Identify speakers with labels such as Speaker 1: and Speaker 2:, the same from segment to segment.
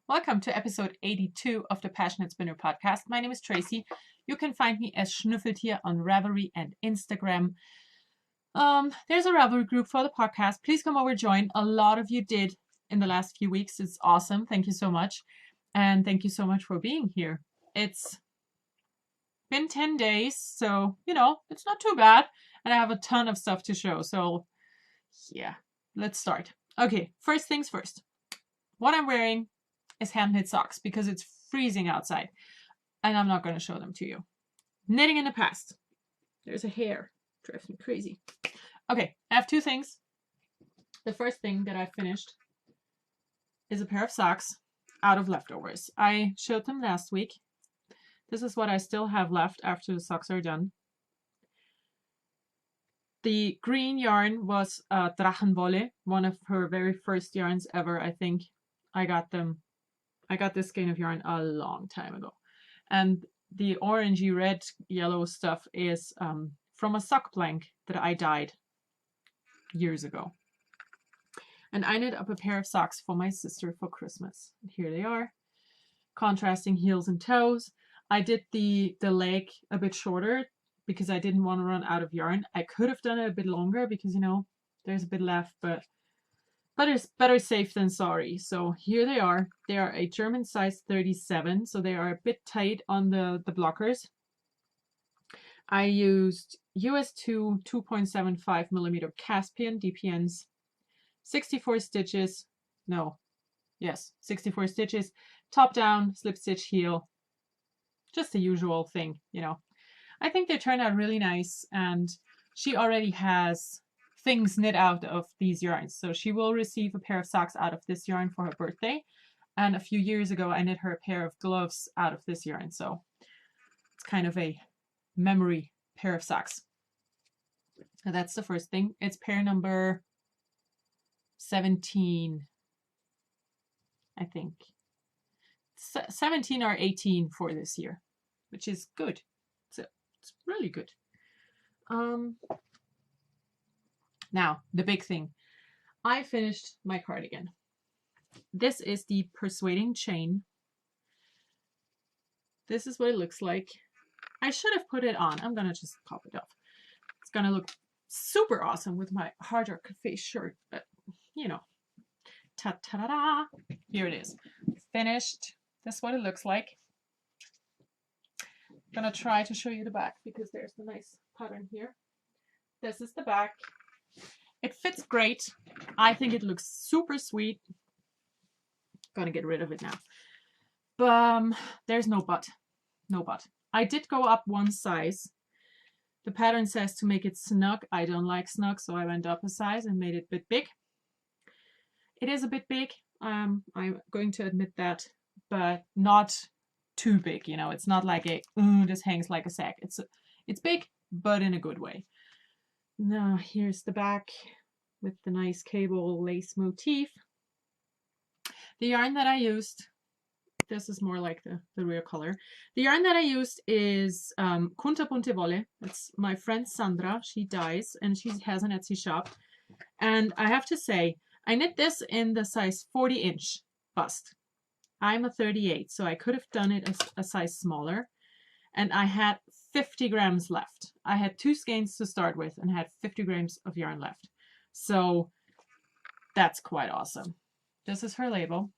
Speaker 1: Welcome to episode 82 of the Passionate Spinner podcast. My name is Tracy. You can find me as Schnüffeltier on Ravelry and Instagram. There's a Ravelry group for the podcast. Please come over, join. A lot of you did in the last few weeks. It's awesome. Thank you so much. And thank you so much for being here. It's been 10 days, so, it's not too bad. And I have a ton of stuff to show. So, yeah, let's start. Okay, first things first. What I'm wearing is hand knit socks because it's freezing outside and I'm not going to show them to you. Knitting in the past. There's a hair. Drives me crazy. Okay, I have two things. The first thing that I finished is a pair of socks out of leftovers. I showed them last week. This is what I still have left after the socks are done. The green yarn was Drachenwolle, one of her very first yarns ever, I think. I got this skein of yarn a long time ago. And the orangey red yellow stuff is from a sock blank that I dyed years ago. And I knit up a pair of socks for my sister for Christmas. And here they are, contrasting heels and toes. I did the leg a bit shorter because I didn't want to run out of yarn. I could have done it a bit longer because, there's a bit left, but it's better safe than sorry. So here they are. They are a German size 37, so they are a bit tight on the blockers. I used US2 2.75 millimeter Caspian DPNs, 64 stitches. 64 stitches. Top down, slip stitch heel. Just the usual thing, I think they turned out really nice, and she already has things knit out of these yarns. So she will receive a pair of socks out of this yarn for her birthday. And a few years ago, I knit her a pair of gloves out of this yarn. So it's kind of a memory pair of socks. So that's the first thing. It's pair number 17, I think. 17 or 18 for this year, which is good. It's really good. Now, the big thing. I finished my cardigan. This is the Persuading Chain. This is what it looks like. I should have put it on. I'm going to just pop it off. It's going to look super awesome with my Hard Rock Cafe shirt, but, ta-ta-da-da. Here it is. Finished. That's what it looks like. I'm going to try to show you the back because there's the nice pattern here. This is the back. It fits great. I think it looks super sweet. Gonna get rid of it now. But there's no but. No but. I did go up one size. The pattern says to make it snug. I don't like snug, so I went up a size and made it a bit big. It is a bit big. I'm going to admit that, but not too big. It's not like this hangs like a sack. It's big, but in a good way. Now, here's the back with the nice cable lace motif. The yarn that I used, this is more like the real color. The yarn that I used is Kunterbunte Wolle. It's my friend Sandra. She dyes and she has an Etsy shop. And I have to say, I knit this in the size 40-inch bust. I'm a 38, so I could have done it a size smaller. And I had 50 grams left. I had 2 skeins to start with and had 50 grams of yarn left. So that's quite awesome. This is her label.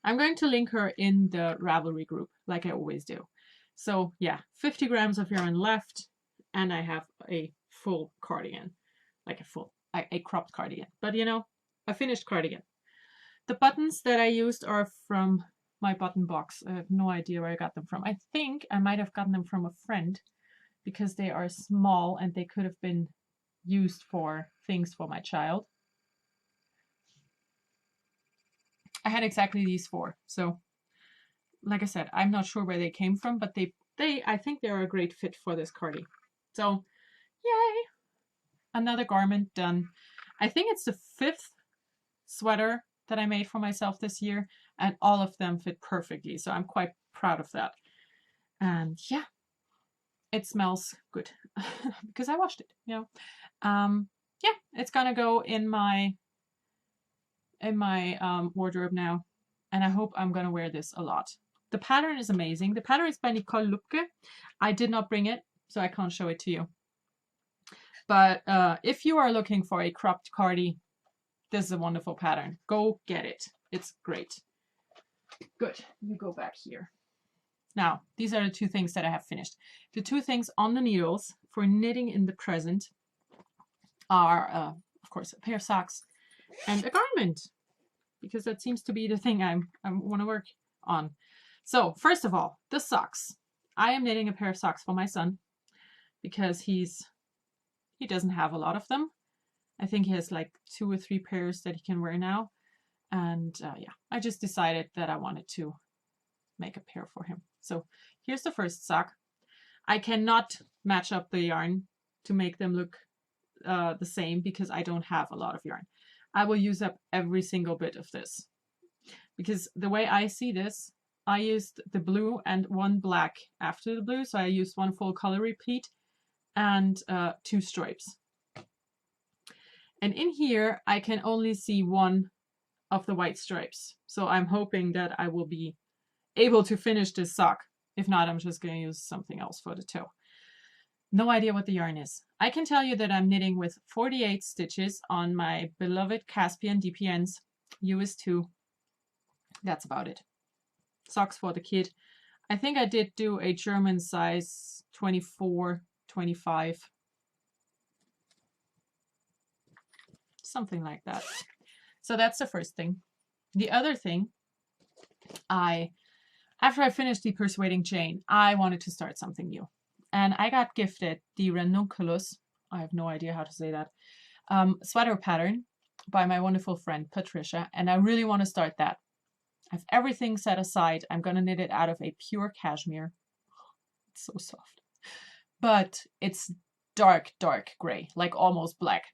Speaker 1: I'm going to link her in the Ravelry group like I always do. So yeah, 50 grams of yarn left and I have a full cardigan, like a cropped cardigan, but a finished cardigan. The buttons that I used are from my button box. I have no idea where I got them from. I think I might have gotten them from a friend because they are small and they could have been used for things for my child. I had exactly these 4. So like I said, I'm not sure where they came from, but I think they're a great fit for this cardi. So yay! Another garment done. I think it's the 5th sweater that I made for myself this year, and all of them fit perfectly. So I'm quite proud of that. And yeah, it smells good because I washed it, Yeah, it's gonna go in my in my wardrobe now, and I hope I'm gonna wear this a lot. The pattern is amazing. The pattern is by Nicole Lupke. I did not bring it, so I can't show it to you. But if you are looking for a cropped cardi, this is a wonderful pattern. Go get it. It's great. Good. Let me go back here. Now, these are the two things that I have finished. The two things on the needles for knitting in the present are, of course, a pair of socks and a garment, because that seems to be the thing I want to work on. So, first of all, the socks. I am knitting a pair of socks for my son because he doesn't have a lot of them. I think he has like 2 or 3 pairs that he can wear now. And yeah, I just decided that I wanted to make a pair for him. So here's the first sock. I cannot match up the yarn to make them look the same because I don't have a lot of yarn. I will use up every single bit of this because the way I see this, I used the blue and 1 black after the blue. So I used 1 full color repeat and 2 stripes. And in here, I can only see 1 of the white stripes. So I'm hoping that I will be able to finish this sock. If not, I'm just going to use something else for the toe. No idea what the yarn is. I can tell you that I'm knitting with 48 stitches on my beloved Caspian DPNs US2. That's about it. Socks for the kid. I think I did do a German size 24, 25. Something like that. So that's the first thing. The other thing, after I finished the Persuading Chain, I wanted to start something new. And I got gifted the Ranunculus, I have no idea how to say that, sweater pattern by my wonderful friend Patricia. And I really want to start that. I have everything set aside. I'm going to knit it out of a pure cashmere. It's so soft. But it's dark, dark gray, like almost black.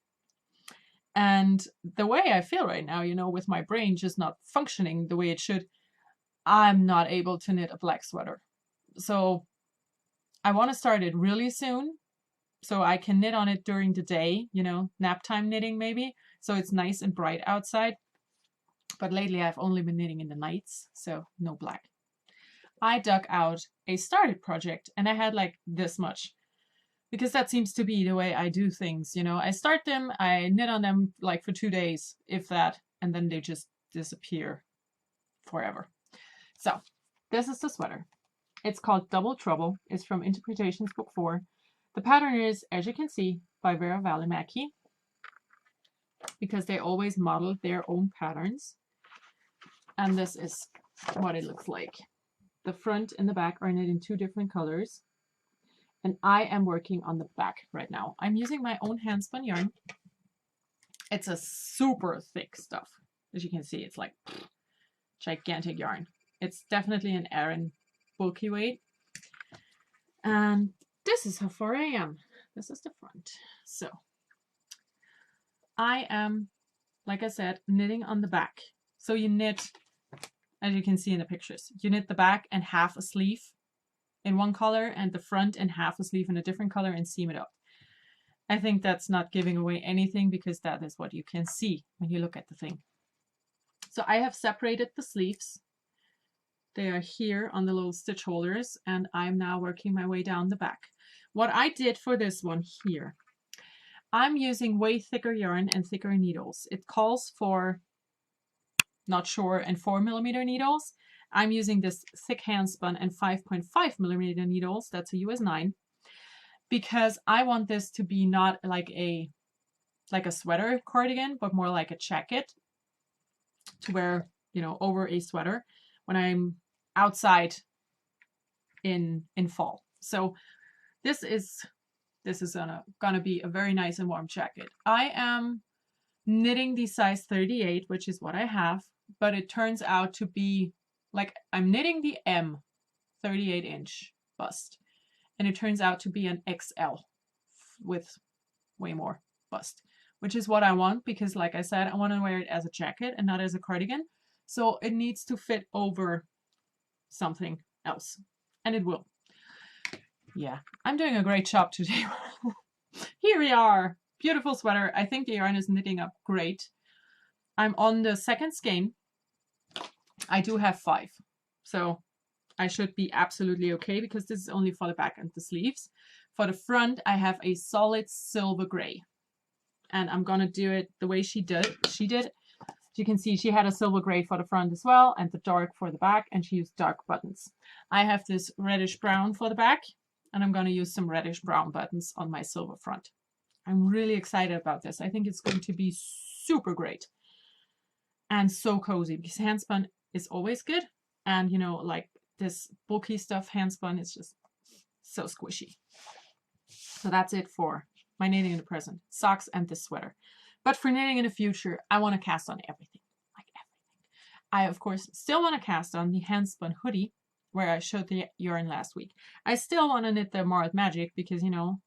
Speaker 1: And the way I feel right now, you know, with my brain just not functioning the way it should, I'm not able to knit a black sweater. So I want to start it really soon so I can knit on it during the day, you know, nap time knitting maybe. So it's nice and bright outside. But lately I've only been knitting in the nights, so no black. I dug out a started project and I had like this much. Because that seems to be the way I do things, you know. I start them, I knit on them like for 2 days, if that, and then they just disappear forever. So, this is the sweater. It's called Double Trouble. It's from Interpretations Book 4. The pattern is, as you can see, by Vera Välimäki, because they always model their own patterns. And this is what it looks like. The front and the back are knit in 2 different colors. And I am working on the back right now. I'm using my own handspun yarn. It's a super thick stuff. As you can see, it's like gigantic yarn. It's definitely an Aran bulky weight. And this is how far I am. This is the front. So I am, like I said, knitting on the back. So you knit, as you can see in the pictures, you knit the back and half a sleeve in one color and the front and half a sleeve in a different color and seam it up. I think that's not giving away anything because that is what you can see when you look at the thing. So I have separated the sleeves. They are here on the little stitch holders and I'm now working my way down the back. What I did for this one here, I'm using way thicker yarn and thicker needles. It calls for not sure and 4mm needles. I'm using this thick handspun and 5.5mm needles. That's a US 9 because I want this to be not like a sweater cardigan, but more like a jacket to wear, you know, over a sweater when I'm outside in fall. So this is gonna be a very nice and warm jacket. I am knitting the size 38, which is what I have, but it turns out to be like I'm knitting the M 38-inch bust, and it turns out to be an XL with way more bust, which is what I want because, like I said, I want to wear it as a jacket and not as a cardigan. So it needs to fit over something else, and it will. Yeah, I'm doing a great job today. Here we are. Beautiful sweater. I think the yarn is knitting up great. I'm on the second skein. I do have 5. So I should be absolutely okay because this is only for the back and the sleeves. For the front, I have a solid silver gray. And I'm going to do it the way she did. You can see she had a silver gray for the front as well and the dark for the back, and she used dark buttons. I have this reddish brown for the back, and I'm going to use some reddish brown buttons on my silver front. I'm really excited about this. I think it's going to be super great and so cozy because handspun is always good. And you know, like this bulky stuff, handspun is just so squishy. So that's it for my knitting in the present, socks and this sweater. But for knitting in the future, I want to cast on everything, like everything. I, of course, still want to cast on the handspun hoodie where I showed the yarn last week. I still want to knit the Marred Magic because, you know,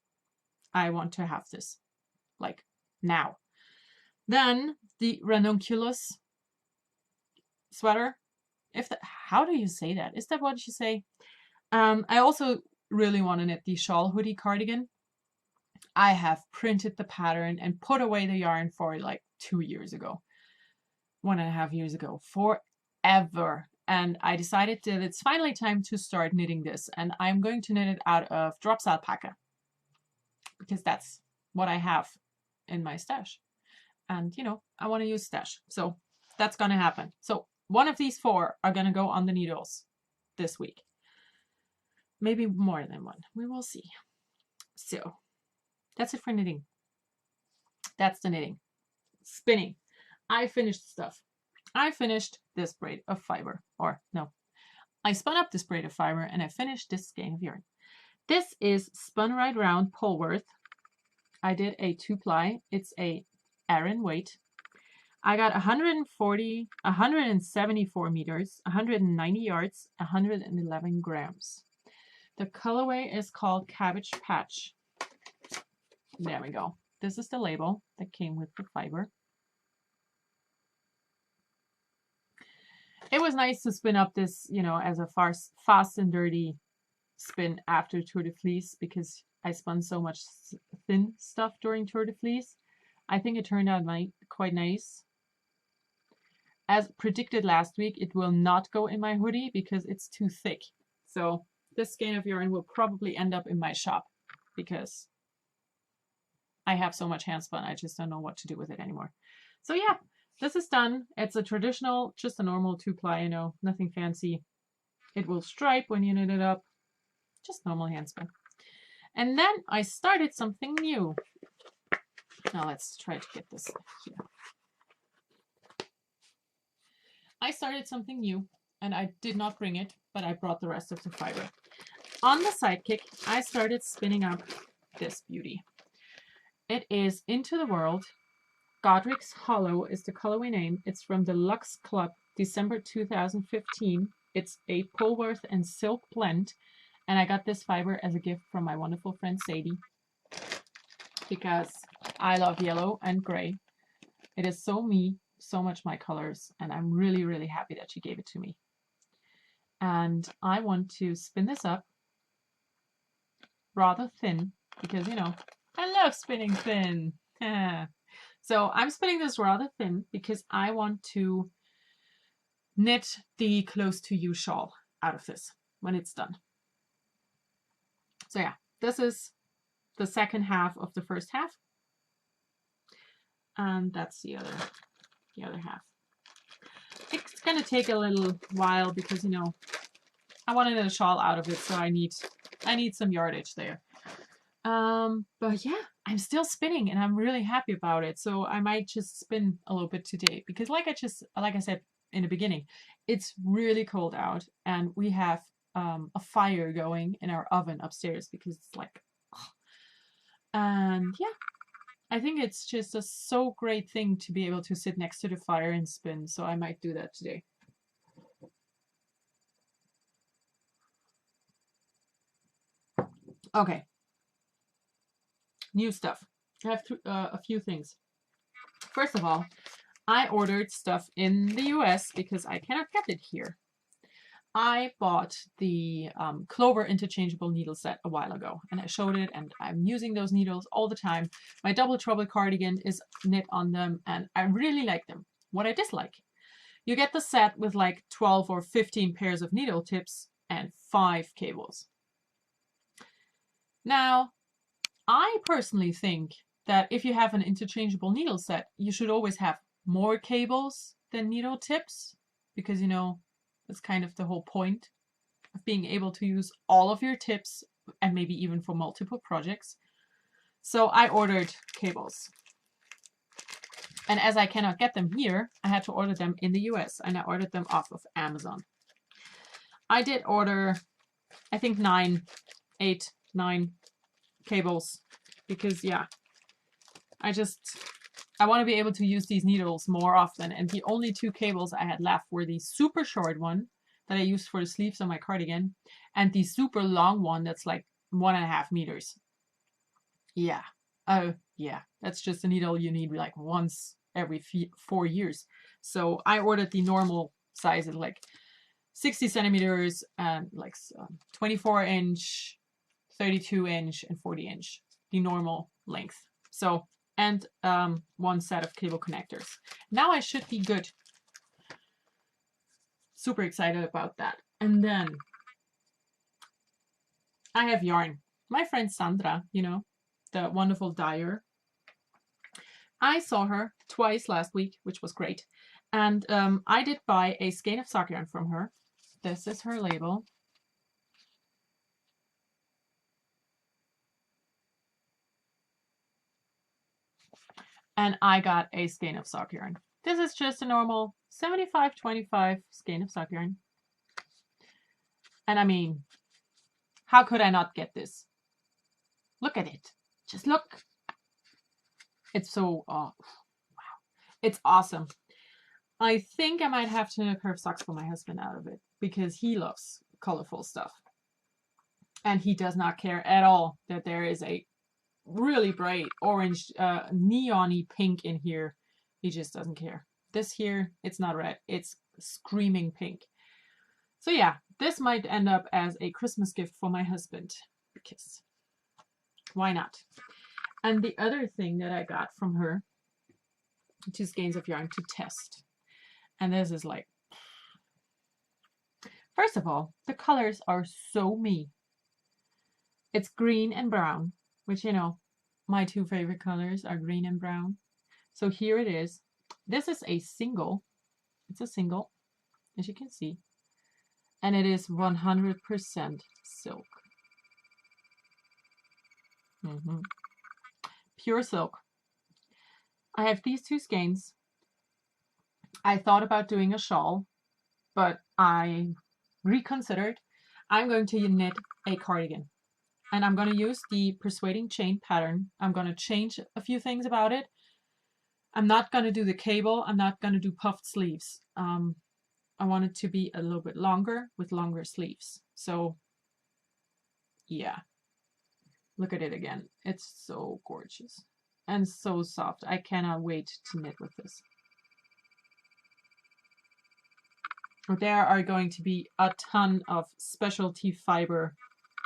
Speaker 1: I want to have this, like, now. Then the ranunculus sweater. How do you say that? Is that what you say? I also really want to knit the shawl hoodie cardigan. I have printed the pattern and put away the yarn for like 2 years ago, 1.5 years ago, forever. And I decided that it's finally time to start knitting this. And I'm going to knit it out of drops alpaca because that's what I have in my stash. And, you know, I want to use stash. So that's going to happen. So one of these 4 are going to go on the needles this week. Maybe more than one. We will see. So that's it for knitting. That's the knitting. Spinning. I finished stuff. I finished this braid of fiber. Or no. I spun up this braid of fiber and I finished this skein of yarn. This is Spun Right Round Polworth. I did a 2-ply. It's a Aran weight. I got 174 meters, 190 yards, 111 grams. The colorway is called Cabbage Patch. There we go. This is the label that came with the fiber. It was nice to spin up this, you know, as a fast and dirty spin after Tour de Fleece because I spun so much thin stuff during Tour de Fleece. I think it turned out quite nice. As predicted last week, it will not go in my hoodie because it's too thick. So this skein of yarn will probably end up in my shop because I have so much handspun, I just don't know what to do with it anymore. So yeah, this is done. It's a traditional, just a normal 2-ply, you know, nothing fancy. It will stripe when you knit it up. Just normal handspun. And then I started something new. Now let's try to get this here. I started something new and I did not bring it, but I brought the rest of the fiber. On the Sidekick, I started spinning up this beauty. It is Into the World. Godric's Hollow is the colorway name. It's from the Luxe Club, December 2015. It's a Polworth and silk blend. And I got this fiber as a gift from my wonderful friend Sadie because I love yellow and gray. It is so me, so much my colors, and I'm really, really happy that she gave it to me. And I want to spin this up rather thin because, you know, I love spinning thin. So I'm spinning this rather thin because I want to knit the Close to You shawl out of this when it's done. So yeah, this is the second half of the first half. And that's the other half. It's going to take a little while because, you know, I want to knit a shawl out of it, so I need some yardage there. But yeah, I'm still spinning and I'm really happy about it. So I might just spin a little bit today because like I said in the beginning, it's really cold out and we have a fire going in our oven upstairs because it's like, oh. And yeah, I think it's just a so great thing to be able to sit next to the fire and spin. So I might do that today. Okay. New stuff. I have a few things. First of all, I ordered stuff in the US because I cannot get it here. I bought the Clover interchangeable needle set a while ago and I showed it and I'm using those needles all the time. My Double Trouble cardigan is knit on them and I really like them. what I dislike. You get the set with like 12 or 15 pairs of needle tips and 5 cables. Now, I personally think that if you have an interchangeable needle set, you should always have more cables than needle tips, because, you know, that's kind of the whole point of being able to use all of your tips, and maybe even for multiple projects. So I ordered cables. And as I cannot get them here, I had to order them in the US, and I ordered them off of Amazon. I did order, I think 9 cables, because yeah, I want to be able to use these needles more often. And the only 2 cables I had left were the super short one that I used for the sleeves on my cardigan, and the super long one that's like 1.5 meters. Yeah. Yeah, that's just a needle you need like once every 4 years. So I ordered the normal sizes, like 60 centimeters and like 24 inch, 32 inch, and 40 inch, the normal length. So, and 1 set of cable connectors. Now I should be good. Super excited about that. And then I have yarn. My friend Sandra, you know, the wonderful dyer. I saw her twice last week, which was great. And I did buy a skein of sock yarn from her. This is her label. And I got a skein of sock yarn. This is just a normal 75-25 skein of sock yarn. And I mean, how could I not get this? Look at it. Just look. It's so, wow. It's awesome. I think I might have to knit a pair of socks for my husband out of it, because he loves colorful stuff. And he does not care at all that there is a really bright orange, neon-y pink in here. He just doesn't care. This here, it's not red. It's screaming pink. So yeah, this might end up as a Christmas gift for my husband, because why not? And the other thing that I got from her, 2 skeins of yarn to test. And this is like, first of all, the colors are so me. It's green and brown, which, you know, my 2 favorite colors are green and brown. So here it is. This is a single. It's a single, as you can see. And it is 100% silk. Pure silk. I have these 2 skeins. I thought about doing a shawl, but I reconsidered. I'm going to knit a cardigan, and I'm going to use the Persuading Chain pattern. I'm going to change a few things about it. I'm not going to do the cable. I'm not going to do puffed sleeves. I want it to be a little bit longer with longer sleeves. So yeah, look at it again. It's so gorgeous and so soft. I cannot wait to knit with this. There are going to be a ton of specialty fiber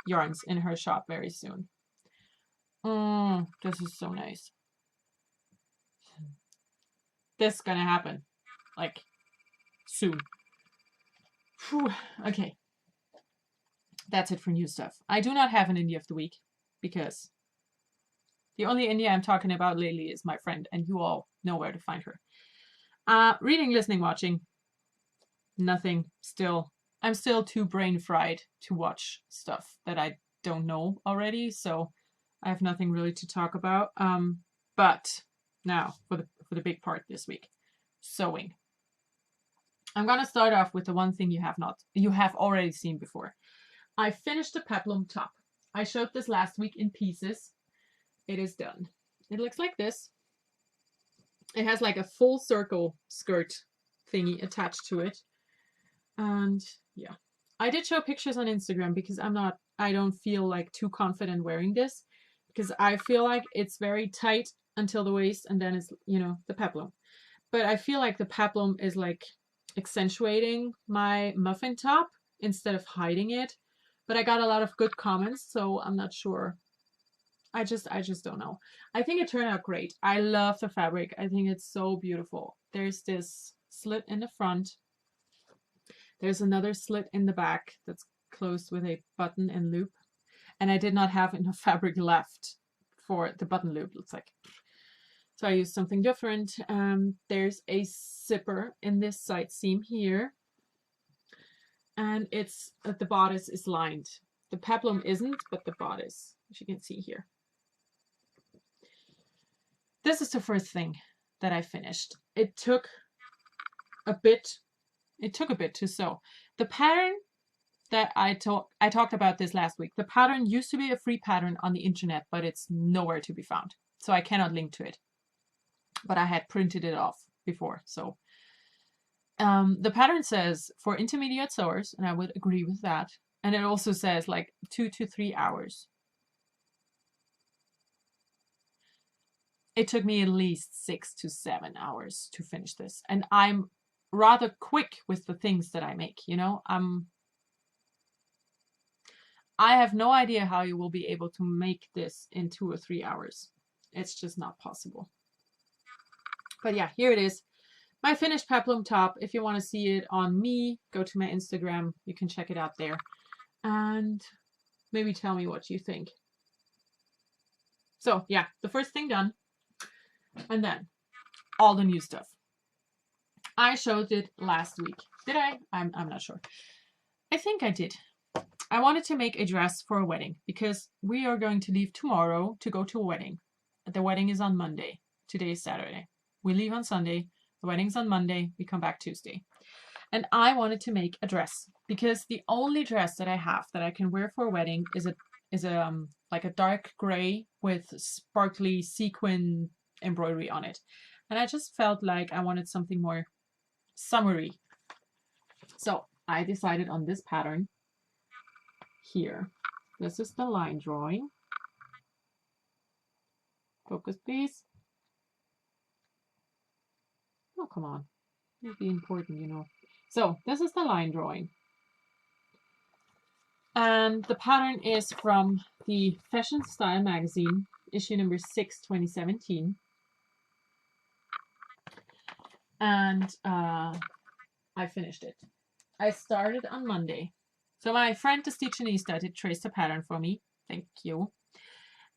Speaker 1: yarns in her shop very soon. This is so nice. This is gonna happen, like, soon. Whew. Okay. That's it for new stuff. I do not have an indie of the week, because the only indie I'm talking about lately is my friend, and you all know where to find her. Reading, listening, watching. Nothing. Still. I'm still too brain fried to watch stuff that I don't know already, so I have nothing really to talk about. But now for the big part this week, sewing. I'm gonna start off with the one thing you have already seen before. I finished the peplum top. I showed this last week in pieces. It is done. It looks like this. It has like a full circle skirt thingy attached to it. And yeah, I did show pictures on Instagram, because I don't feel like too confident wearing this, because I feel like it's very tight until the waist, and then it's, you know, the peplum. But I feel like the peplum is like accentuating my muffin top instead of hiding it. But I got a lot of good comments, so I'm not sure I just don't know. I think it turned out great. I love the fabric. I think it's so beautiful. There's this slit in the front. There's another slit in the back that's closed with a button and loop. And I did not have enough fabric left for the button loop. Looks like. So I used something different. There's a zipper in this side seam here. And it's the bodice is lined. The peplum isn't, but the bodice, as you can see here. This is the first thing that I finished. It took a bit to sew. The pattern that I talked about this last week. The pattern used to be a free pattern on the internet, but it's nowhere to be found. So I cannot link to it. But I had printed it off before. So the pattern says for intermediate sewers, and I would agree with that. And it also says like 2 to 3 hours. It took me at least 6 to 7 hours to finish this. And I'm rather quick with the things that I make, you know. I have no idea how you will be able to make this in 2 or 3 hours. It's just not possible. But yeah, here it is. My finished peplum top. If you want to see it on me, go to my Instagram. You can check it out there. And maybe tell me what you think. So yeah, the first thing done. And then all the new stuff. I showed it last week. Did I? I'm not sure. I think I did. I wanted to make a dress for a wedding because we are going to leave tomorrow to go to a wedding. The wedding is on Monday. Today is Saturday. We leave on Sunday. The wedding's on Monday. We come back Tuesday. And I wanted to make a dress because the only dress that I have that I can wear for a wedding is a like a dark gray with sparkly sequin embroidery on it. And I just felt like I wanted something more summery. So I decided on this pattern here. This is the line drawing. Focus, please. Oh, come on. It'll be important, you know. So this is the line drawing. And the pattern is from the Fashion Style magazine, issue number 6, 2017. And I finished it. I started on Monday. So my friend, the Stitchionista, did trace the pattern for me. Thank you.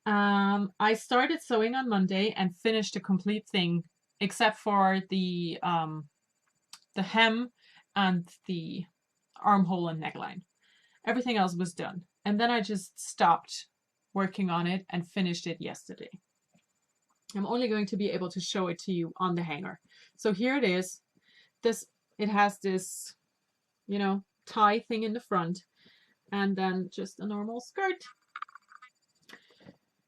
Speaker 1: I started sewing on Monday and finished the complete thing, except for the hem and the armhole and neckline. Everything else was done. And then I just stopped working on it and finished it yesterday. I'm only going to be able to show it to you on the hanger. So here it is. It has this, you know, tie thing in the front and then just a normal skirt.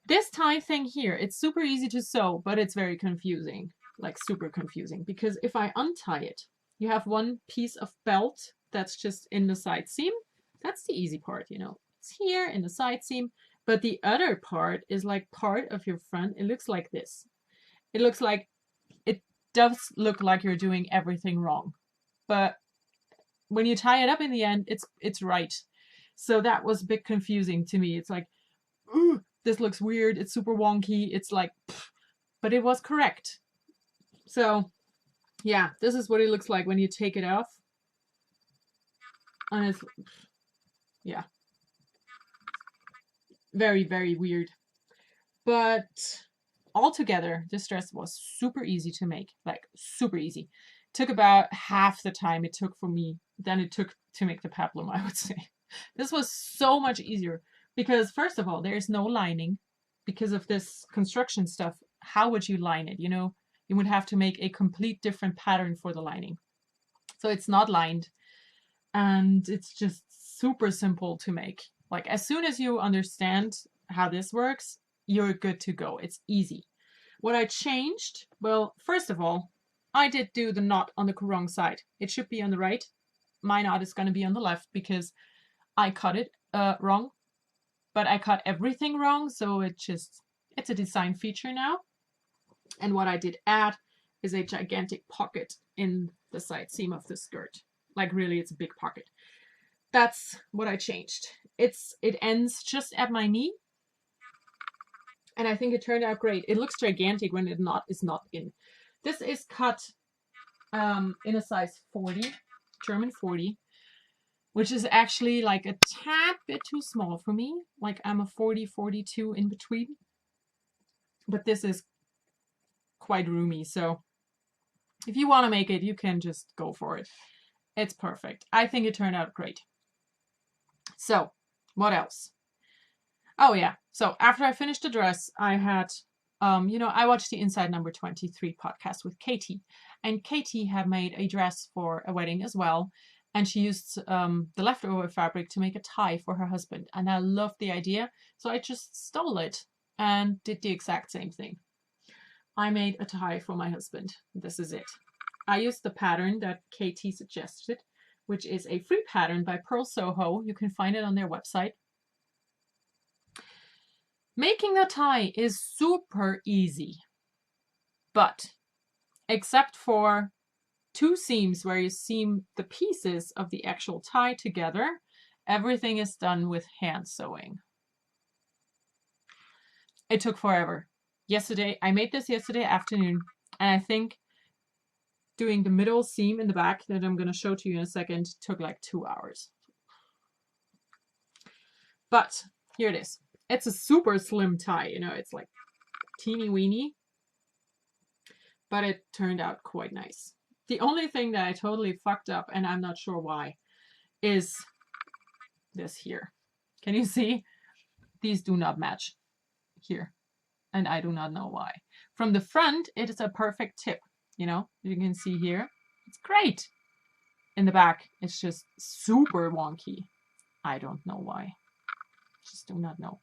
Speaker 1: This tie thing here, it's super easy to sew, but it's very confusing, like super confusing, because if I untie it, you have one piece of belt that's just in the side seam. That's the easy part, you know. It's here in the side seam, but the other part is like part of your front. It looks like this. It looks like, it does look like you're doing everything wrong, but when you tie it up in the end, it's right. So that was a bit confusing to me. It's like, ooh, this looks weird. It's super wonky. It's like, pff, but it was correct. So yeah, this is what it looks like when you take it off. And it's, yeah, very, very weird. But altogether, this dress was super easy to make, like super easy. Took about half the time it took for me than it took to make the peplum, I would say. This was so much easier because, first of all, there's no lining because of this construction stuff. How would you line it? You know, you would have to make a complete different pattern for the lining. So it's not lined and it's just super simple to make. Like as soon as you understand how this works, you're good to go. It's easy. What I changed, well, first of all, I did do the knot on the wrong side. It should be on the right. My knot is going to be on the left because I cut it wrong. But I cut everything wrong, so it's a design feature now. And what I did add is a gigantic pocket in the side seam of the skirt. Like really, it's a big pocket. That's what I changed. It ends just at my knee. And I think it turned out great. It looks gigantic when it is not in. This is cut in a size 40, German 40, which is actually like a tad bit too small for me. Like I'm a 40, 42 in between. But this is quite roomy, so if you want to make it, you can just go for it. It's perfect. I think it turned out great. So, what else? Oh yeah, so after I finished the dress, I had, I watched the Inside Number 23 podcast with Katie, and Katie had made a dress for a wedding as well, and she used the leftover fabric to make a tie for her husband, and I loved the idea, so I just stole it and did the exact same thing. I made a tie for my husband. This is it. I used the pattern that Katie suggested, which is a free pattern by Pearl Soho. You can find it on their website. Making a tie is super easy, but except for 2 seams where you seam the pieces of the actual tie together, everything is done with hand sewing. It took forever. I made this yesterday afternoon, and I think doing the middle seam in the back that I'm going to show to you in a second took like 2 hours. But here it is. It's a super slim tie, it's like teeny weeny, but it turned out quite nice. The only thing that I totally fucked up, and I'm not sure why, is this here. Can you see? These do not match here, and I do not know why. From the front, it is a perfect tip, you can see here. It's great. In the back, it's just super wonky. I don't know why. Just do not know.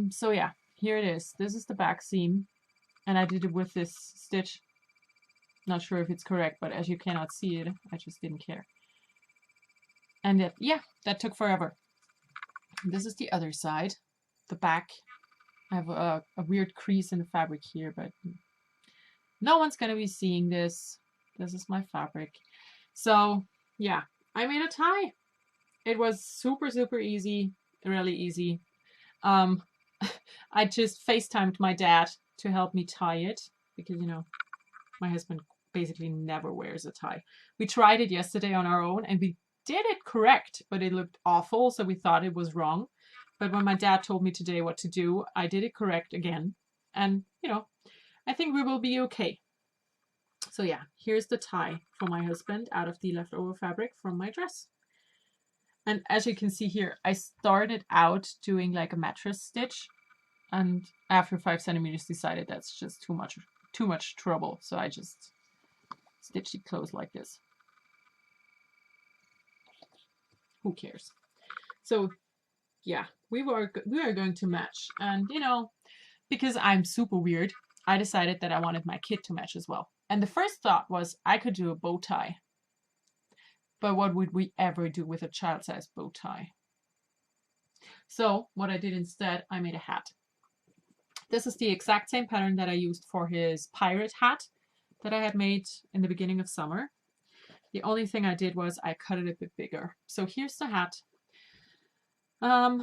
Speaker 1: So yeah, here it is. This is the back seam, and I did it with this stitch. Not sure if it's correct, but as you cannot see it, I just didn't care. And that took forever. This is the other side, the back. I have a weird crease in the fabric here, but no one's gonna be seeing this. This is my fabric. So yeah, I made a tie. It was super, super easy, really easy. I just FaceTimed my dad to help me tie it because, my husband basically never wears a tie. We tried it yesterday on our own and we did it correct, but it looked awful, so we thought it was wrong. But when my dad told me today what to do, I did it correct again. And, I think we will be okay. So yeah, here's the tie for my husband out of the leftover fabric from my dress. And as you can see here, I started out doing like a mattress stitch, and after 5 centimeters decided that's just too much trouble. So I just stitched it closed like this. Who cares? So yeah, we are going to match, and because I'm super weird, I decided that I wanted my kit to match as well. And the first thought was I could do a bow tie. But what would we ever do with a child-sized bow tie? So what I did instead, I made a hat. This is the exact same pattern that I used for his pirate hat that I had made in the beginning of summer. The only thing I did was I cut it a bit bigger. So here's the hat. Yeah,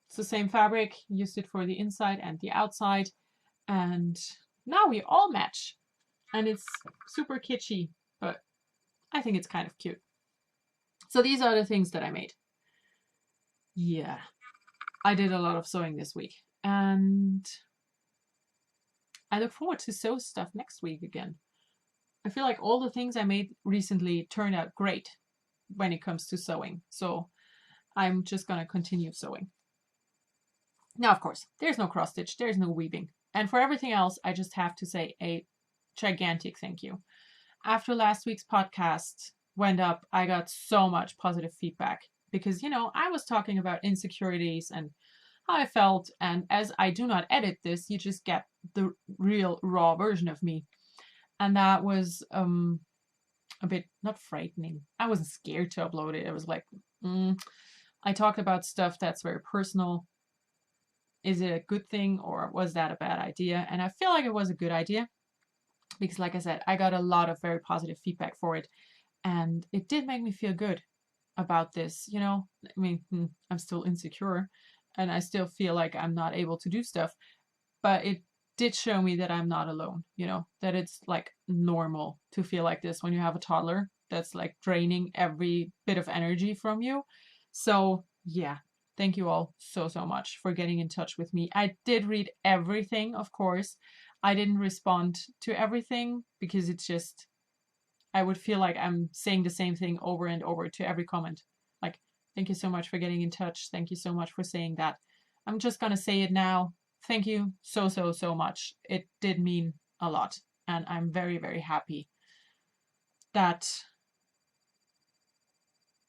Speaker 1: it's the same fabric. Used it for the inside and the outside. And now we all match. And it's super kitschy, but I think it's kind of cute. So these are the things that I made. Yeah, I did a lot of sewing this week, and I look forward to sew stuff next week again. I feel like all the things I made recently turned out great when it comes to sewing, so I'm just gonna continue sewing. Now, of course, there's no cross stitch, there's no weaving, and for everything else, I just have to say a gigantic thank you. After last week's podcast went up, I got so much positive feedback because, I was talking about insecurities and how I felt. And as I do not edit this, you just get the real raw version of me. And that was a bit, not frightening. I wasn't scared to upload it. It was like, I talked about stuff that's very personal. Is it a good thing or was that a bad idea? And I feel like it was a good idea. Because like I said, I got a lot of very positive feedback for it. And it did make me feel good about this, I'm still insecure. and I still feel like I'm not able to do stuff, but it did show me that I'm not alone, you know, that it's like normal to feel like this when you have a toddler that's like draining every bit of energy from you. So yeah, thank you all so, so much for getting in touch with me. I did read everything, of course. I didn't respond to everything because it's just, I would feel like I'm saying the same thing over and over to every comment. Like, thank you so much for getting in touch. Thank you so much for saying that. I'm just going to say it now. Thank you so, so, so much. It did mean a lot. And I'm very, very happy that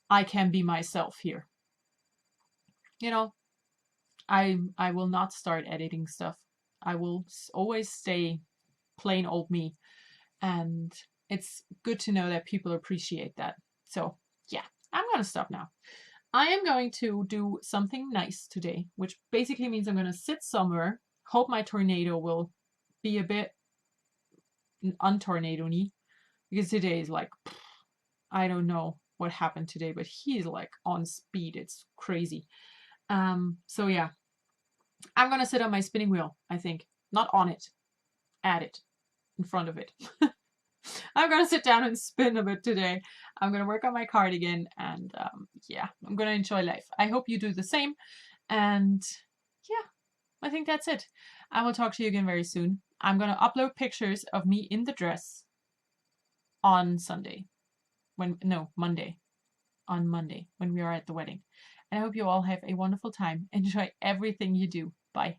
Speaker 1: I can be myself here. You know, I will not start editing stuff. I will always stay plain old me. And it's good to know that people appreciate that. So yeah, I'm going to stop now. I am going to do something nice today, which basically means I'm going to sit somewhere, hope my tornado will be a bit untornado-y, because today is like, I don't know what happened today, but he's like on speed. It's crazy. So yeah, I'm going to sit on my spinning wheel, I think. Not on it, at it, in front of it. I'm going to sit down and spin a bit today. I'm going to work on my cardigan and yeah, I'm going to enjoy life. I hope you do the same. And yeah, I think that's it. I will talk to you again very soon. I'm going to upload pictures of me in the dress on Sunday. Monday. On Monday when we are at the wedding. And I hope you all have a wonderful time. Enjoy everything you do. Bye.